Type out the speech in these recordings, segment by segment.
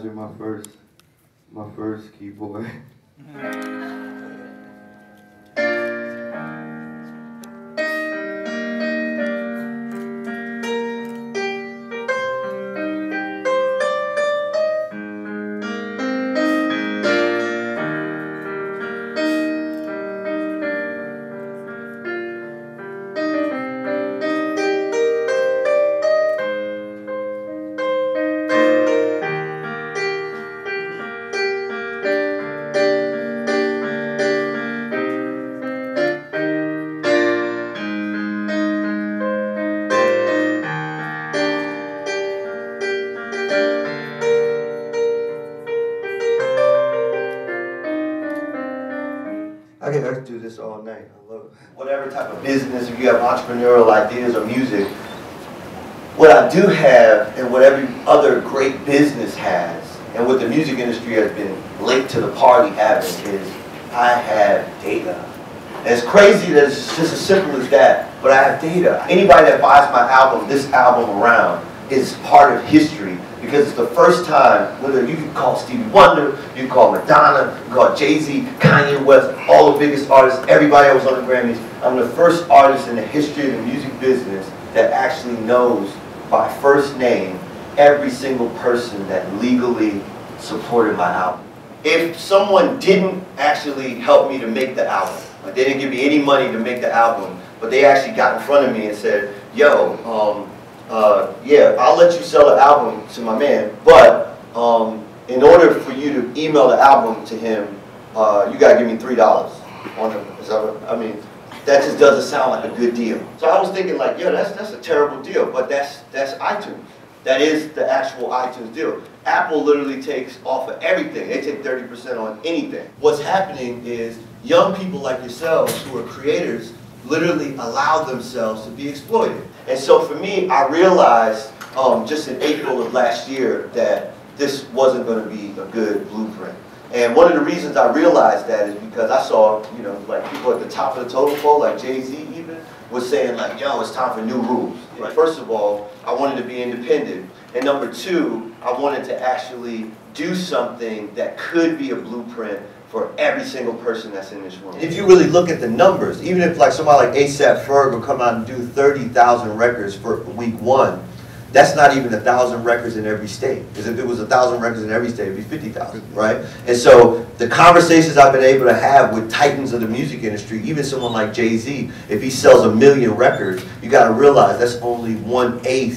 imagine my first keyboard. I could do this all night. I love it. Whatever type of business, if you have entrepreneurial ideas or music, what I do have and what every other great business has, and what the music industry has been late to the party having, is I have data. And it's crazy that it's just as simple as that, but I have data. Anybody that buys my album, this album around, is part of history. Because it's the first time, whether you can call Stevie Wonder, you can call Madonna, you can call Jay-Z, Kanye West, all the biggest artists, everybody that was on the Grammys. I'm the first artist in the history of the music business that actually knows by first name every single person that legally supported my album. If someone didn't actually help me to make the album, like they didn't give me any money to make the album, but they actually got in front of me and said, yo, yeah, I'll let you sell the album to my man, but in order for you to email the album to him, you gotta give me $3 on him. I mean, that just doesn't sound like a good deal. So I was thinking like, yeah, that's a terrible deal, but that's iTunes. That is the actual iTunes deal. Apple literally takes off of everything. They take 30% on anything. What's happening is young people like yourselves who are creators literally allow themselves to be exploited. And so for me, I realized just in April of last year that this wasn't going to be a good blueprint. And one of the reasons I realized that is because I saw, you know, like people at the top of the totem pole, like Jay-Z even, was saying like, yo, it's time for new rules. Right? First of all, I wanted to be independent. And number two, I wanted to actually do something that could be a blueprint for every single person that's in this room. If you really look at the numbers, even if like somebody like A$AP Ferg will come out and do 30,000 records for week one, that's not even 1,000 records in every state. Because if it was 1,000 records in every state, it'd be 50,000, right? And so the conversations I've been able to have with titans of the music industry, even someone like Jay-Z, if he sells 1 million records, you got to realize that's only 1/8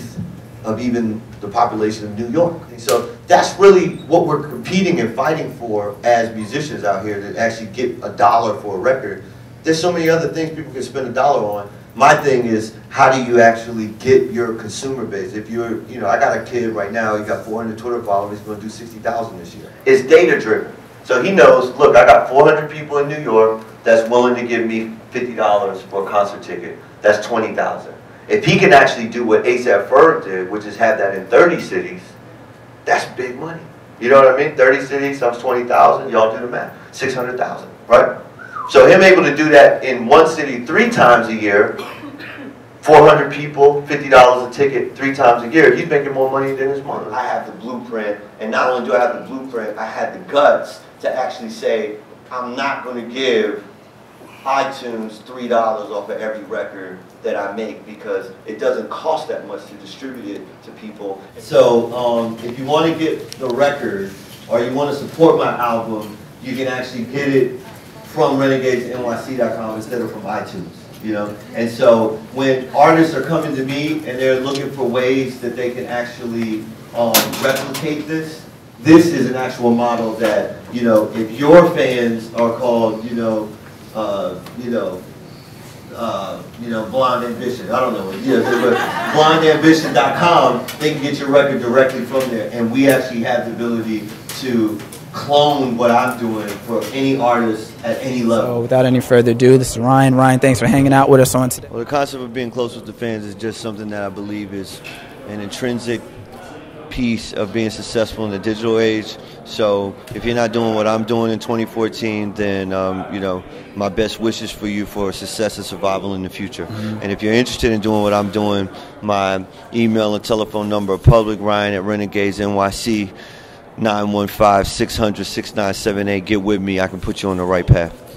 of even the population of New York. And so that's really what we're competing and fighting for as musicians out here, to actually get $1 for a record. There's so many other things people can spend $1 on. My thing is, how do you actually get your consumer base? If you're, you know, I got a kid right now, he got 400 Twitter followers, he's going to do 60,000 this year. It's data driven. So he knows, look, I got 400 people in New York that's willing to give me $50 for a concert ticket. That's 20,000. If he can actually do what A$AP Ferg did, which is have that in 30 cities, that's big money. You know what I mean? 30 cities times 20,000, y'all do the math. 600,000, right? So him able to do that in one city 3 times a year, 400 people, $50 a ticket 3 times a year, he's making more money than his mother. I have the blueprint, and not only do I have the blueprint, I had the guts to actually say, I'm not going to give iTunes $3 off of every record that I make, because it doesn't cost that much to distribute it to people. So if you want to get the record, or you want to support my album, you can actually get it from renegadesnyc.com instead of from iTunes, you know? And so when artists are coming to me and they're looking for ways that they can actually replicate this, this is an actual model that, you know, if your fans are called, Blonde Ambition. I don't know. Yeah, blondeambition.com, they can get your record directly from there. And we actually have the ability to clone what I'm doing for any artist at any level. So without any further ado, this is Ryan. Ryan, thanks for hanging out with us on today. Well, the concept of being close with the fans is just something that I believe is an intrinsic piece of being successful in the digital age. So if you're not doing what I'm doing in 2014, then my best wishes for you for success and survival in the future. And if you're interested in doing what I'm doing, my email and telephone number are public, Ryan at Renegades NYC. 915-600-6978. Get with me. I can put you on the right path.